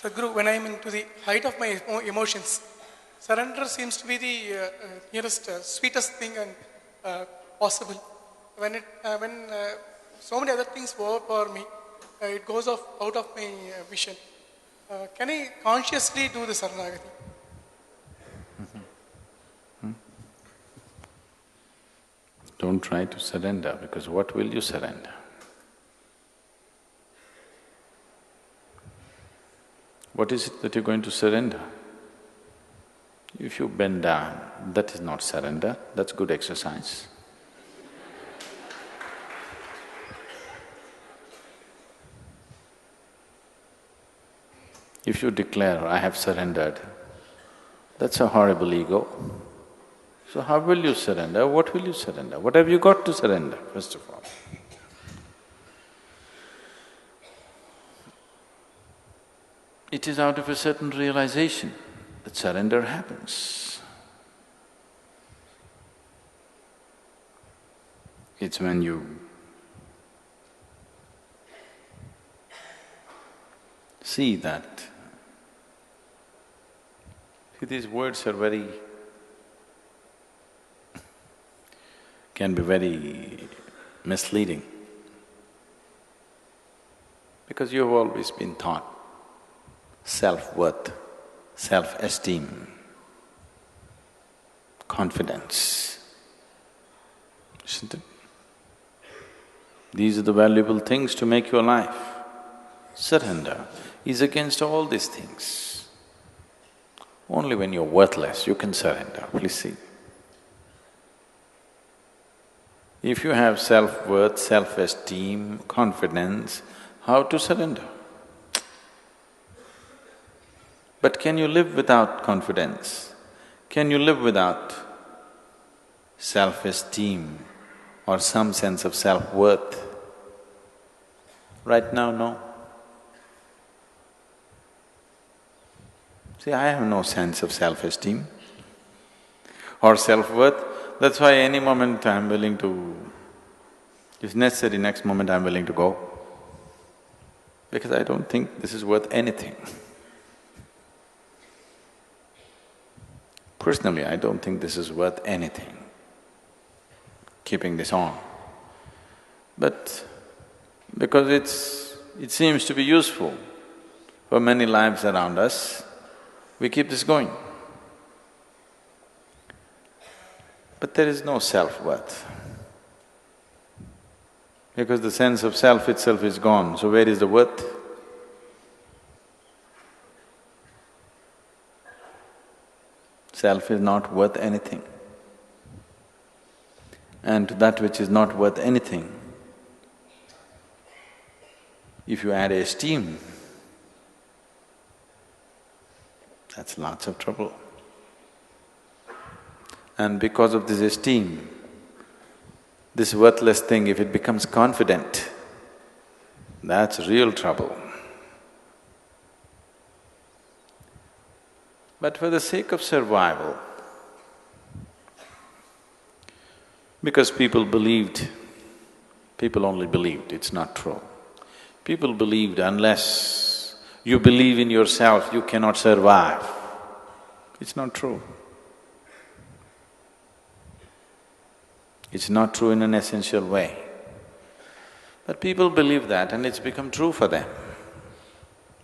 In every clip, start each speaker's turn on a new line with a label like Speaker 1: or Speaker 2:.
Speaker 1: Sadhguru, when I am into the height of my emotions, surrender seems to be the nearest, sweetest thing and possible. When so many other things overpower me, it goes off out of my vision. Can I consciously do the Saranagati?
Speaker 2: Don't try to surrender, because what will you surrender? What is it that you're going to surrender? If you bend down, that is not surrender, that's good exercise. If you declare, I have surrendered, that's a horrible ego. So how will you surrender? What will you surrender? What have you got to surrender, first of all? It is out of a certain realization that surrender happens. It's when you see that… See, these words are can be very misleading, because you've always been taught self-worth, self-esteem, confidence, isn't it? These are the valuable things to make your life. Surrender is against all these things. Only when you're worthless, you can surrender, please see. If you have self-worth, self-esteem, confidence, how to surrender? But can you live without confidence? Can you live without self-esteem or some sense of self-worth? Right now, no. See, I have no sense of self-esteem or self-worth. That's why any moment I'm willing to… if necessary, next moment I'm willing to go, because I don't think this is worth anything. Personally, I don't think this is worth anything, keeping this on. But because it seems to be useful for many lives around us, we keep this going. But there is no self-worth, because the sense of self itself is gone, so where is the worth? Self is not worth anything. And to that which is not worth anything, if you add esteem, that's lots of trouble. And because of this esteem, this worthless thing, if it becomes confident, that's real trouble. But for the sake of survival, because people believed, people only believed, it's not true. People believed unless you believe in yourself, you cannot survive. It's not true. It's not true in an essential way. But people believe that and it's become true for them.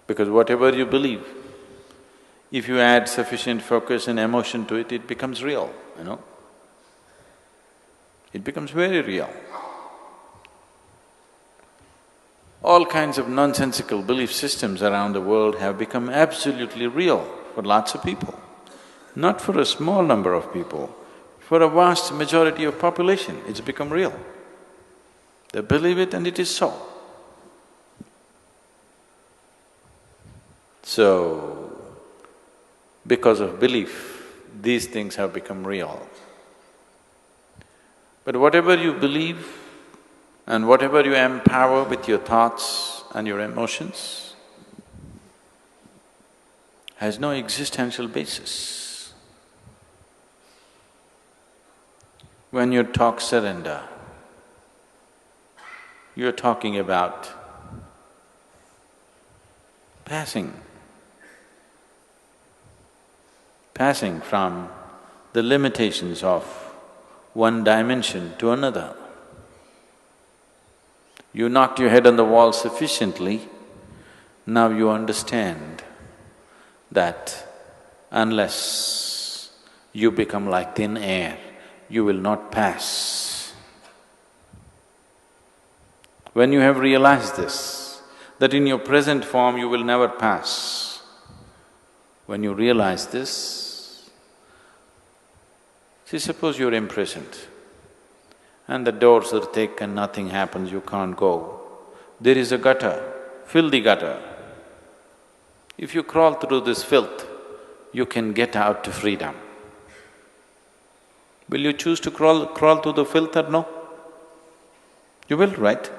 Speaker 2: Because whatever you believe, if you add sufficient focus and emotion to it, it becomes real, you know. It becomes very real. All kinds of nonsensical belief systems around the world have become absolutely real for lots of people. Not for a small number of people, for a vast majority of population, it's become real. They believe it and it is so. So, because of belief, these things have become real. But whatever you believe and whatever you empower with your thoughts and your emotions has no existential basis. When you talk surrender, you're talking about passing passing from the limitations of one dimension to another. You knocked your head on the wall sufficiently, now you understand that unless you become like thin air, you will not pass. When you have realized this, that in your present form you will never pass, when you realize this, see, suppose you're imprisoned and the doors are thick and nothing happens, you can't go. There is a gutter, filthy gutter. If you crawl through this filth, you can get out to freedom. Will you choose to crawl through the filth or no? You will, right?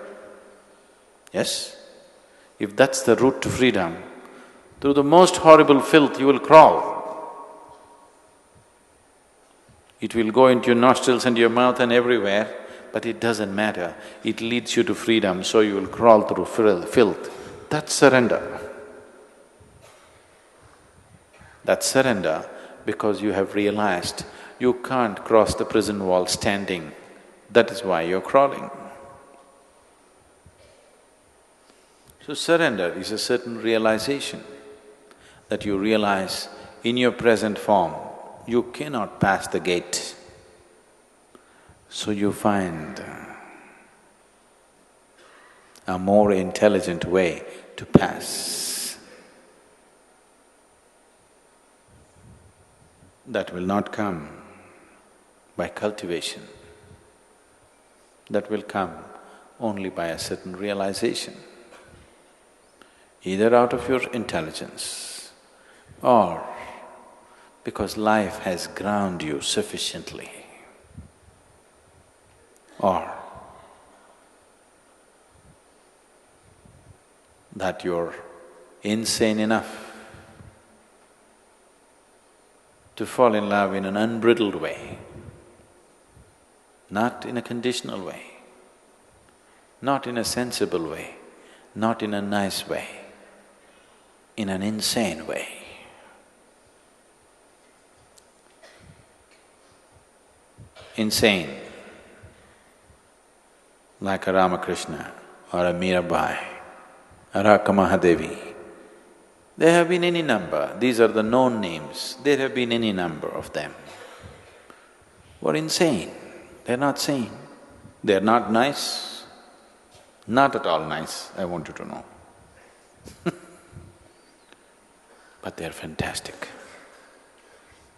Speaker 2: Yes? If that's the route to freedom, through the most horrible filth you will crawl. It will go into your nostrils and your mouth and everywhere, but it doesn't matter. It leads you to freedom, so you will crawl through filth. That's surrender. That's surrender because you have realized you can't cross the prison wall standing. That is why you're crawling. So surrender is a certain realization that you realize in your present form, you cannot pass the gate. So you find a more intelligent way to pass. That will not come by cultivation. That will come only by a certain realization, either out of your intelligence or because life has ground you sufficiently, or that you're insane enough to fall in love in an unbridled way, not in a conditional way, not in a sensible way, not in a nice way, in an insane way. Insane, like a Ramakrishna or a Mirabai or a Mahadevi. There have been any number, these are the known names, there have been any number of them who are insane. They're not sane, they're not nice, not at all nice, I want you to know. But they're fantastic.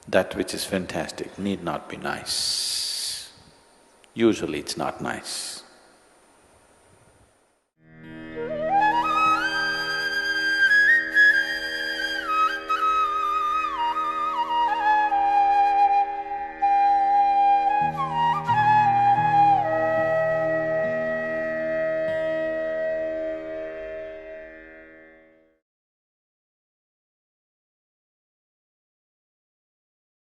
Speaker 2: That which is fantastic need not be nice. Usually it's not nice.